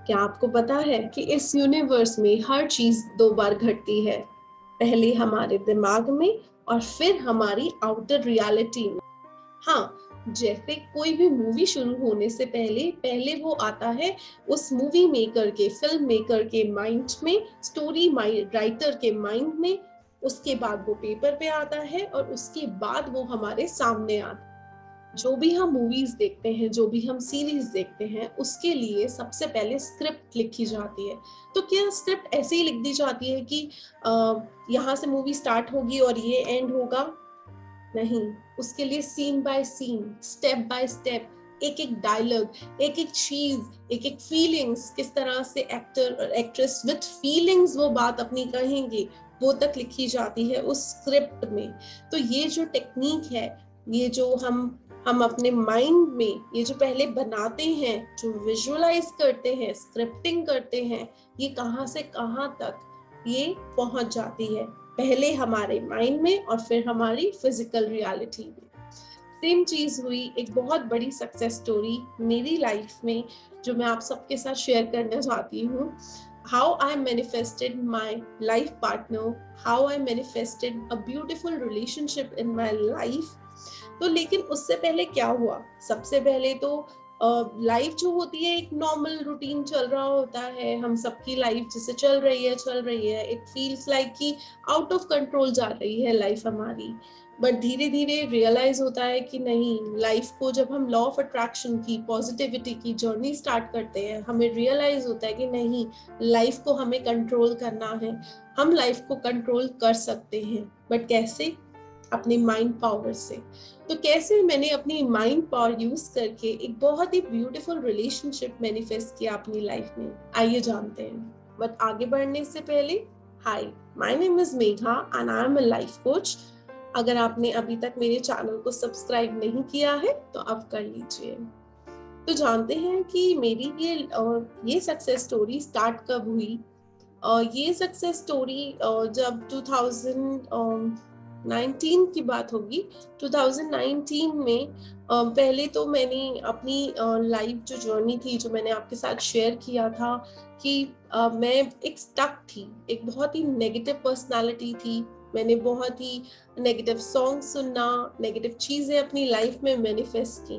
क्या आपको पता है कि इस यूनिवर्स में हर चीज दो बार घटती है, पहले हमारे दिमाग में और फिर हमारी आउटर रियलिटी में। हाँ, जैसे कोई भी मूवी शुरू होने से पहले पहले वो आता है उस मूवी मेकर के, फिल्म मेकर के माइंड में, स्टोरी राइटर के माइंड में, उसके बाद वो पेपर पे आता है और उसके बाद वो हमारे सामने आता है। जो भी हम मूवीज देखते हैं, जो भी हम सीरीज देखते हैं, उसके लिए सबसे पहले स्क्रिप्ट लिखी जाती है। तो क्या स्क्रिप्ट ऐसे ही लिख दी जाती है कि यहाँ से मूवी स्टार्ट होगी और ये एंड होगा? नहीं, उसके लिए scene by scene, step by step, एक एक डायलॉग, एक एक चीज, एक एक फीलिंग्स, किस तरह से एक्टर और एक्ट्रेस विद फीलिंग्स वो बात अपनी कहेंगे, वो तक लिखी जाती है उस स्क्रिप्ट में। तो ये जो टेक्निक है, ये जो हम अपने माइंड में ये जो पहले बनाते हैं, जो विजुअलाइज करते हैं, स्क्रिप्टिंग करते हैं, ये कहाँ से कहाँ तक ये पहुंच जाती है, पहले हमारे माइंड में और फिर हमारी फिजिकल रियलिटी में। सेम चीज हुई, एक बहुत बड़ी सक्सेस स्टोरी मेरी लाइफ में जो मैं आप सबके साथ शेयर करना चाहती हूँ। How I manifested my life partner, how I manifested a beautiful relationship in my life. तो लेकिन उससे पहले क्या हुआ, सबसे पहले तो लाइफ जो होती है एक नॉर्मल रूटीन चल रहा होता है, हम सबकी लाइफ जैसे चल रही है, इट फील्स लाइक कि आउट ऑफ कंट्रोल जा रही है लाइफ हमारी। बट धीरे धीरे रियलाइज होता है कि नहीं, लाइफ को जब हम लॉ ऑफ अट्रैक्शन की, पॉजिटिविटी की जर्नी स्टार्ट करते हैं, हमें रियलाइज होता है कि नहीं, लाइफ को हमें कंट्रोल करना है, हम लाइफ को कंट्रोल कर सकते हैं। बट कैसे? अपनी माइंड पावर से। तो कैसे मैंने अपनी माइंड पावर यूज करके एक बहुत ही ब्यूटीफुल रिलेशनशिप मैनिफेस्ट किया अपनी लाइफ में, आइए जानते हैं। बट आगे बढ़ने से पहले, hi, my name is Megha and I am a life coach. अगर आपने अभी तक मेरे चैनल को सब्सक्राइब नहीं किया है तो अब कर लीजिए। तो जानते हैं कि मेरी ये सक्सेस स्टोरी स्टार्ट कब हुई। ये सक्सेस स्टोरी जब 2019 की बात होगी। 2019 में पहले तो मैंने अपनी लाइफ जो जर्नी थी, जो मैंने आपके साथ शेयर किया था कि मैं एक स्टक थी, एक बहुत ही नेगेटिव पर्सनालिटी थी। मैंने बहुत ही नेगेटिव सॉन्ग सुनना, नेगेटिव चीजें अपनी लाइफ में मैनिफेस्ट की।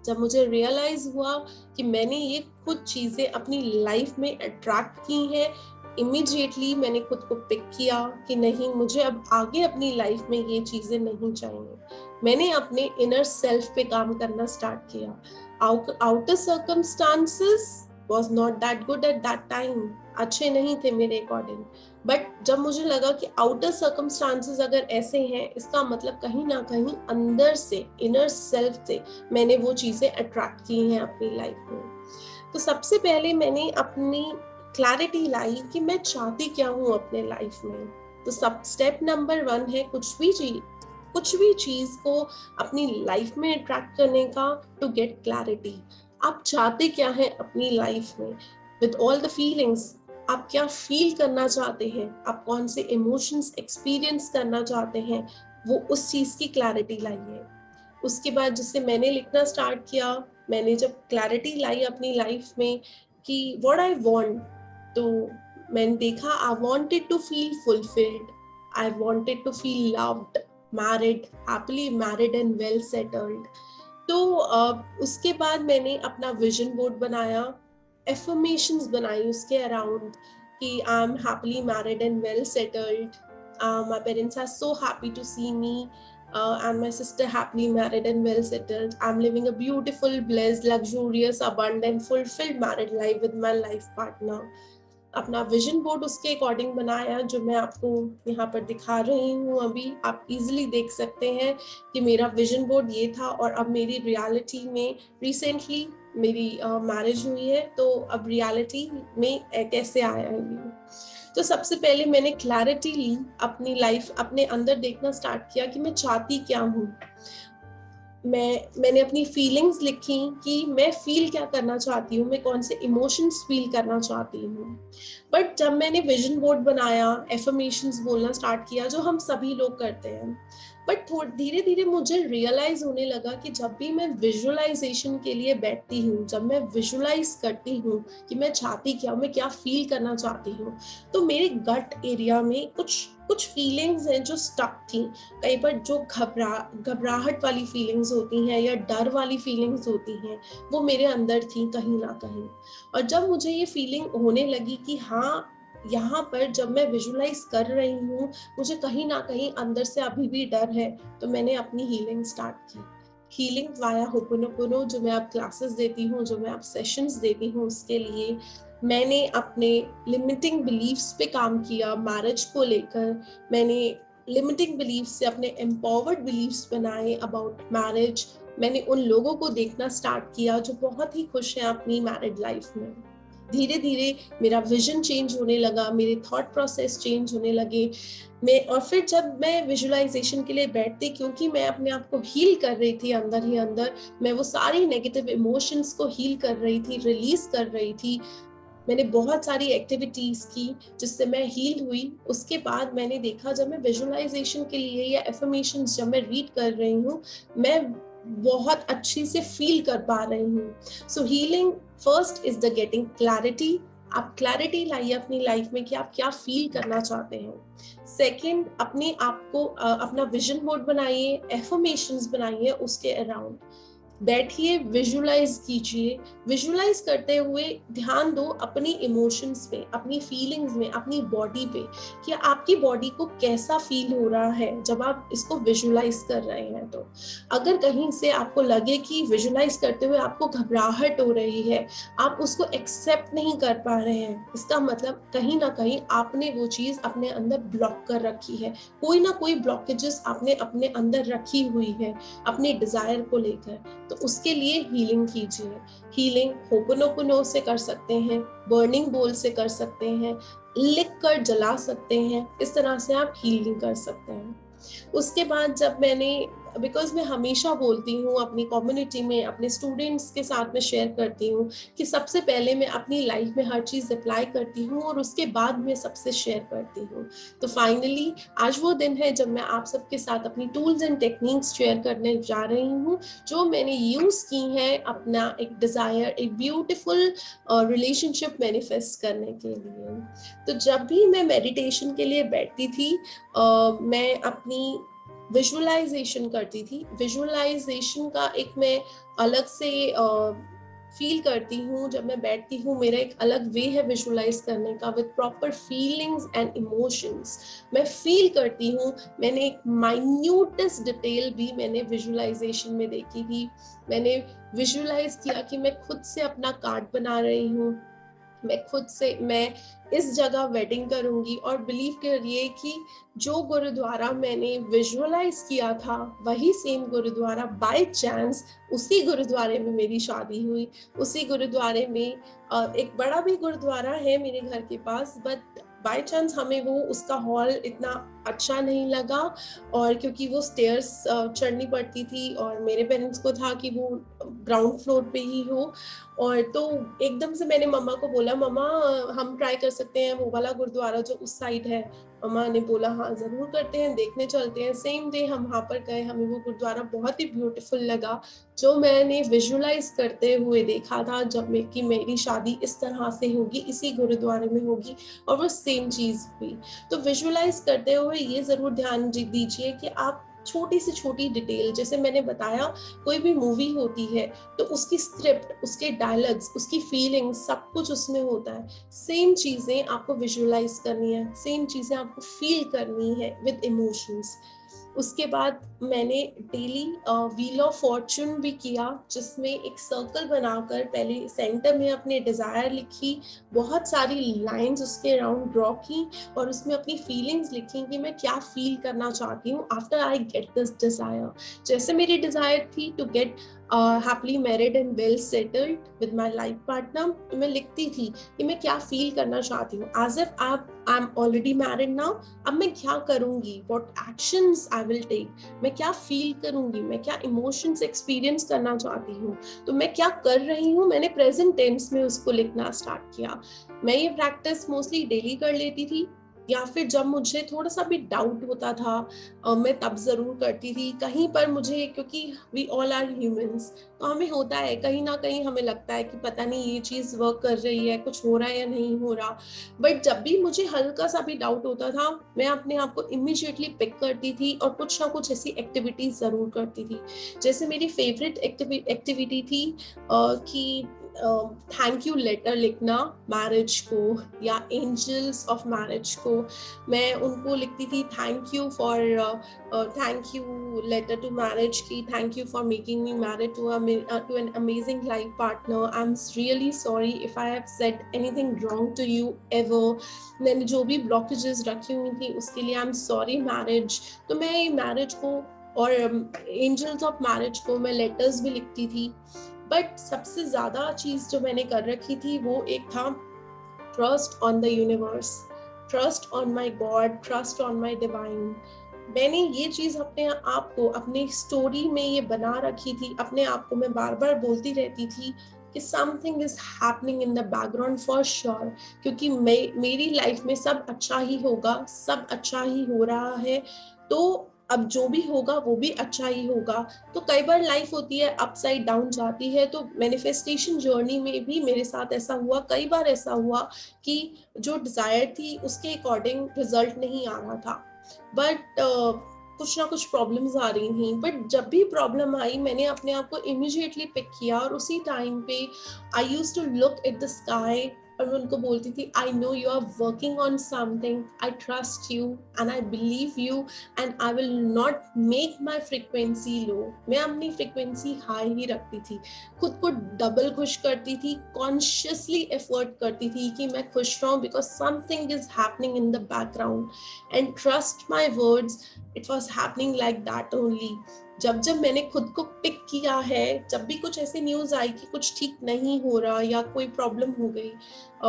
जब मुझे रियलाइज हुआ कि मैंने ये कुछ चीजें अपनी लाइफ में अट्रैक्ट की हैं, इमीडिएटली मैंने खुद को पिक किया कि नहीं, मुझे अब आगे अपनी लाइफ में ये चीजें नहीं चाहिए। मैंने अपने इनर सेल्फ पे काम करना स्टार्ट किया। Outer circumstances was not that good at that time, अच्छे नहीं थे मेरे अकॉर्डिंग। बट जब मुझे लगा कि आउटर सर्कमस्टांसेस अगर ऐसे हैं, इसका मतलब कहीं ना कहीं अंदर से, इनर सेल्फ से मैंने वो चीजें अट्रैक्ट की हैं अपनी लाइफ में। तो सबसे पहले मैंने अपनी क्लैरिटी लाई कि मैं चाहती क्या हूँ अपने लाइफ में। तो सब स्टेप नंबर 1 है कुछ भी चीज को अपनी लाइफ में अट्रैक्ट करने का, टू गेट क्लैरिटी। आप चाहते क्या है अपनी लाइफ में, विद ऑल द फीलिंग्स। आप क्या फील करना चाहते हैं, आप कौन से इमोशंस एक्सपीरियंस करना चाहते हैं, वो उस चीज की क्लैरिटी लाइए। उसके बाद जैसे मैंने लिखना स्टार्ट किया, मैंने जब क्लैरिटी लाई अपनी लाइफ में कि व्हाट आई वांट, तो मैंने देखा I wanted to feel fulfilled, I wanted to feel loved, married, happily married and well settled. तो उसके बाद मैंने अपना विजन बोर्ड बनाया, एफर्मेशंस बनाई उसके अराउंड कि I am happily married and well settled, my parents are so happy to see me, and my sister happily married and well settled. I'm living a beautiful, blessed, luxurious, abundant, fulfilled married life with my life partner. अपना vision board उसके according बनाया, जो मैं आपको यहाँ पर दिखा रही हूँ। अभी आप इजीली देख सकते हैं कि मेरा विजन बोर्ड ये था। और अब मेरी रियलिटी में रिसेंटली मेरी मैरिज हुई है, तो अब रियलिटी में कैसे आया है ये। तो सबसे पहले मैंने क्लैरिटी ली अपनी लाइफ, अपने अंदर देखना स्टार्ट किया कि मैं चाहती क्या हूँ। मैंने अपनी फीलिंग्स लिखी कि मैं फील क्या करना चाहती हूँ, मैं कौन से इमोशंस फील करना चाहती हूँ। बट जब मैंने विजन बोर्ड बनाया, एफर्मेशंस बोलना स्टार्ट किया, जो हम सभी लोग करते हैं, बट धीरे धीरे मुझे रियलाइज होने लगा कि जब भी मैं विजुअलाइजेशन के लिए बैठती हूँ, जब मैं विजुअलाइज करती हूँ कि मैं चाहती क्या हूँ, मैं क्या फील करना चाहती हूँ, तो मेरे गट एरिया में कुछ कुछ फीलिंग्स हैं जो स्टक थी। कई बार जो घबराहट वाली फीलिंग्स होती हैं या डर वाली फीलिंग्स होती हैं, वो मेरे अंदर थी कहीं ना कहीं। और जब मुझे ये फीलिंग होने लगी कि हाँ, यहाँ पर जब मैं विजुअलाइज कर रही हूँ, मुझे कहीं ना कहीं अंदर से अभी भी डर है, तो मैंने अपनी हीलिंग स्टार्ट की। हीलिंग वाया होपोनोपोनो, जो मैं आप क्लासेस देती हूँ, जो मैं आप सेशंस देती हूँ, उसके लिए मैंने अपने लिमिटिंग बिलीफ्स पे काम किया। मैरिज को लेकर मैंने लिमिटिंग बिलीफ से अपने एम्पावर्ड बिलीफ्स बनाए अबाउट मैरिज। मैंने उन लोगों को देखना स्टार्ट किया जो बहुत ही खुश हैं अपनी मैरिड लाइफ में। धीरे धीरे मेरा विजन चेंज होने लगा, मेरे थॉट प्रोसेस चेंज होने लगे। और फिर जब मैं विजुअलाइजेशन के लिए बैठती, क्योंकि मैं अपने आप को हील कर रही थी अंदर ही अंदर, मैं वो सारी नेगेटिव इमोशंस को हील कर रही थी, रिलीज कर रही थी। मैंने बहुत सारी एक्टिविटीज की जिससे मैं हील हुई। उसके बाद मैंने देखा, जब मैं विजुअलाइजेशन के लिए या एफर्मेशंस जब मैं रीड कर रही हूँ, मैं बहुत अच्छी से फील कर पा रही हूँ। सो healing first is the getting clarity. आप क्लैरिटी लाइए अपनी लाइफ में कि आप क्या फील करना चाहते हैं। सेकंड, अपने आप को अपना विजन बोर्ड बनाइए, एफर्मेशंस बनाइए, उसके अराउंड बैठिए, विजुअलाइज कीजिए। विजुअलाइज करते हुए ध्यान दो अपनी इमोशंस पे, अपनी फीलिंग्स में, अपनी बॉडी पे, कि आपकी बॉडी को कैसा फील हो रहा है जब आप इसको विजुअलाइज कर रहे हैं। तो अगर कहीं से आपको लगे कि विजुअलाइज करते हुए आपको घबराहट हो रही है, आप उसको एक्सेप्ट नहीं कर पा रहे हैं, इसका मतलब कहीं ना कहीं आपने वो चीज अपने अंदर ब्लॉक कर रखी है। कोई ना कोई ब्लॉकेजेस आपने अपने अंदर रखी हुई है अपने डिजायर को लेकर। तो उसके लिए हीलिंग कीजिए। हीलिंग होपोनोपोनो से कर सकते हैं, बर्निंग बोल से कर सकते हैं, लिख कर जला सकते हैं। इस तरह से आप हीलिंग कर सकते हैं। उसके बाद जब मैंने, बिकॉज मैं हमेशा बोलती हूँ अपनी कम्युनिटी में, अपने स्टूडेंट्स के साथ में शेयर करती हूँ कि सबसे पहले मैं अपनी लाइफ में हर चीज़ अप्लाई करती हूँ और उसके बाद मैं सबसे शेयर करती हूँ। तो फाइनली आज वो दिन है जब मैं आप सबके साथ अपनी टूल्स एंड टेक्निक्स शेयर करने जा रही हूँ, जो मैंने यूज़ की हैं अपना एक डिज़ायर, एक ब्यूटिफुल रिलेशनशिप मैनिफेस्ट करने के लिए। तो जब भी मैं मेडिटेशन के लिए बैठती थी, मैं अपनी विजुअलाइजेशन करती थी। विजुअलाइजेशन का एक मैं अलग से फील करती हूँ। जब मैं बैठती हूँ, मेरा एक अलग वे है विजुअलाइज करने का, with proper feelings and emotions मैं फील करती हूँ। मैंने एक माइन्यूटेस्ट डिटेल भी मैंने विजुअलाइजेशन में देखी थी। मैंने विजुअलाइज किया कि मैं खुद से अपना कार्ड बना रही हूँ, मैं इस जगह वेडिंग करूंगी, और बिलीव करिए कि जो गुरुद्वारा मैंने विजुअलाइज किया था, वही सेम गुरुद्वारा बाय चांस, उसी गुरुद्वारे में मेरी शादी हुई। उसी गुरुद्वारे में एक बड़ा भी गुरुद्वारा है मेरे घर के पास, बट बाय चांस हमें वो उसका हॉल इतना अच्छा नहीं लगा, और क्योंकि वो स्टेयर्स चढ़नी पड़ती थी और मेरे पेरेंट्स को था कि वो ग्राउंड फ्लोर पे ही हो। और तो एकदम से मैंने मम्मा को बोला, मम्मा हम ट्राई कर सकते हैं वो वाला गुरुद्वारा जो उस साइड है। मम्मा ने बोला हाँ जरूर करते हैं, देखने चलते हैं। सेम डे हम वहाँ पर गए, हमें वो गुरुद्वारा बहुत ही ब्यूटीफुल लगा, जो मैंने विजुअलाइज करते हुए देखा था जब कि मेरी शादी इस तरह से होगी, इसी गुरुद्वारे में होगी, और वो सेम चीज हुई। तो विजुअलाइज करते हुए ये जरूर ध्यान दीजिए कि आप छोटी से छोटी डिटेल, जैसे मैंने बताया कोई भी मूवी होती है तो उसकी स्क्रिप्ट, उसके डायलॉग्स, उसकी फीलिंग्स, सब कुछ उसमें होता है। सेम चीजें आपको विजुअलाइज करनी है, सेम चीजें आपको फील करनी है विद इमोशंस। उसके बाद मैंने डेली व्हील ऑफ फॉर्चून भी किया, जिसमें एक सर्कल बनाकर पहले सेंटर में अपने डिजायर लिखी, बहुत सारी लाइंस उसके अराउंड ड्रॉ की, और उसमें अपनी फीलिंग्स लिखी कि मैं क्या फील करना चाहती हूँ after I get this desire. जैसे मेरी डिजायर थी to get happily married and well settled with my life partner, तो मैं लिखती थी कि मैं क्या फील करना चाहती हूँ, as if I am already married now. अब मैं क्या करूंगी, what actions I will take, मैं क्या फील करूंगी, मैं क्या इमोशंस एक्सपीरियंस करना चाहती हूँ, तो मैं क्या कर रही हूँ। मैंने प्रेजेंट टेंस में उसको लिखना स्टार्ट किया। मैं ये प्रैक्टिस मोस्टली डेली कर लेती थी। या फिर जब मुझे थोड़ा सा भी डाउट होता था, मैं तब ज़रूर करती थी। कहीं पर मुझे, क्योंकि वी ऑल आर ह्यूमंस, तो हमें होता है कहीं ना कहीं, हमें लगता है कि पता नहीं ये चीज़ वर्क कर रही है, कुछ हो रहा है या नहीं हो रहा। बट जब भी मुझे हल्का सा भी डाउट होता था, मैं अपने आप को इमिजिएटली पिक करती थी और कुछ ना कुछ ऐसी एक्टिविटीज ज़रूर करती थी। जैसे मेरी फेवरेट एक्टिविटी थी कि थैंक यू लेटर लिखना मैरिज को, या एंजल्स ऑफ मैरिज को। मैं उनको लिखती थी thank you letter to marriage की, thank you for making me married to an amazing life partner, I am really sorry if I have said anything wrong to you ever. मैंने जो भी blockages रखी हुई थी उसके लिए आई एम सॉरी मैरिज। तो मैं मैरिज को और एंजल्स ऑफ मैरिज को मैं लेटर्स भी लिखती थी। बट सबसे ज्यादा चीज जो मैंने कर रखी थी वो एक था trust on the universe, trust on my God, trust on my divine. मैंने ये चीज अपने आप को अपनी स्टोरी में ये बना रखी थी, अपने आप को मैं बार बार बोलती रहती थी कि something is happening in the background for sure, क्योंकि मेरी लाइफ में सब अच्छा ही होगा, सब अच्छा ही हो रहा है, तो अब जो भी होगा वो भी अच्छा ही होगा। तो कई बार लाइफ होती है अपसाइड डाउन जाती है, तो मैनिफेस्टेशन जर्नी में भी मेरे साथ ऐसा हुआ, कई बार ऐसा हुआ कि जो डिजायर थी उसके अकॉर्डिंग रिजल्ट नहीं आ रहा था, बट कुछ ना कुछ प्रॉब्लम्स आ रही थी। बट जब भी प्रॉब्लम आई मैंने अपने आप को इमिजिएटली पिक किया और उसी टाइम पे I used to look at the sky और मैं उनको बोलती थी, I know you are working on something, I trust you and I believe you and I will not make my frequency low. मैं अपनी फ्रिक्वेंसी हाई ही रखती थी, खुद को डबल खुश करती थी, कॉन्शियसली एफर्ट करती थी कि मैं खुश रहूं, because something is happening in the background and trust my words, it was happening like that only. जब जब मैंने खुद को पिक किया है, जब भी कुछ ऐसी न्यूज आई कि कुछ ठीक नहीं हो रहा या कोई प्रॉब्लम हो गई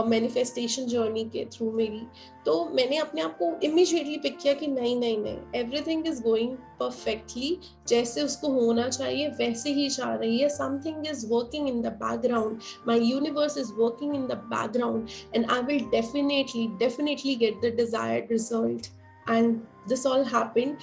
मैनिफेस्टेशन जर्नी के थ्रू मेरी, तो मैंने अपने आप को इमीडिएटली पिक किया कि नहीं नहीं नहीं, एवरीथिंग इज गोइंग परफेक्टली, जैसे उसको होना चाहिए वैसे ही जा रही है। Something is working in the background, my universe is working in the background and I will definitely get the desired result. And this all happened.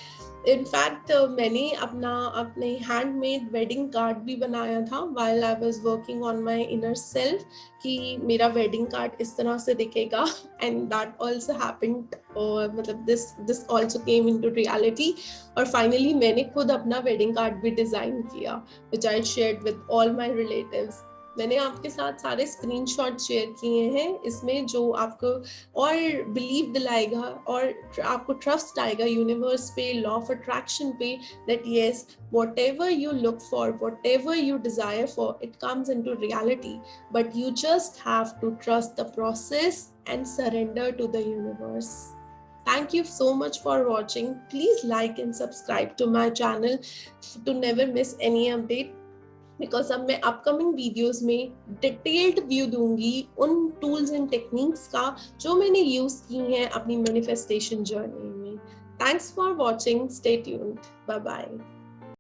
In fact मैंने अपने हैंडमेड वेडिंग कार्ड भी बनाया था while I was working on my inner self, कि मेरा wedding card इस तरह से दिखेगा एंड दैट आल्सो हैपेंड, और मतलब this also came into reality. और फाइनली मैंने खुद अपना वेडिंग कार्ड भी डिजाइन किया, which I shared with all my relatives. मैंने आपके साथ सारे स्क्रीनशॉट शेयर किए हैं इसमें, जो आपको और बिलीव दिलाएगा और आपको ट्रस्ट आएगा यूनिवर्स पे, लॉ ऑफ अट्रैक्शन पे, that yes whatever you look for, whatever you desire for, it comes into reality, but you just have to trust the process and surrender to the universe. Thank you so much for watching. Please like and subscribe to my channel to never miss any update, because अब मैं upcoming videos में detailed view दूंगी उन tools and techniques का जो मैंने use की हैं अपनी मैनिफेस्टेशन जर्नी में। Thanks for watching, stay tuned, bye bye.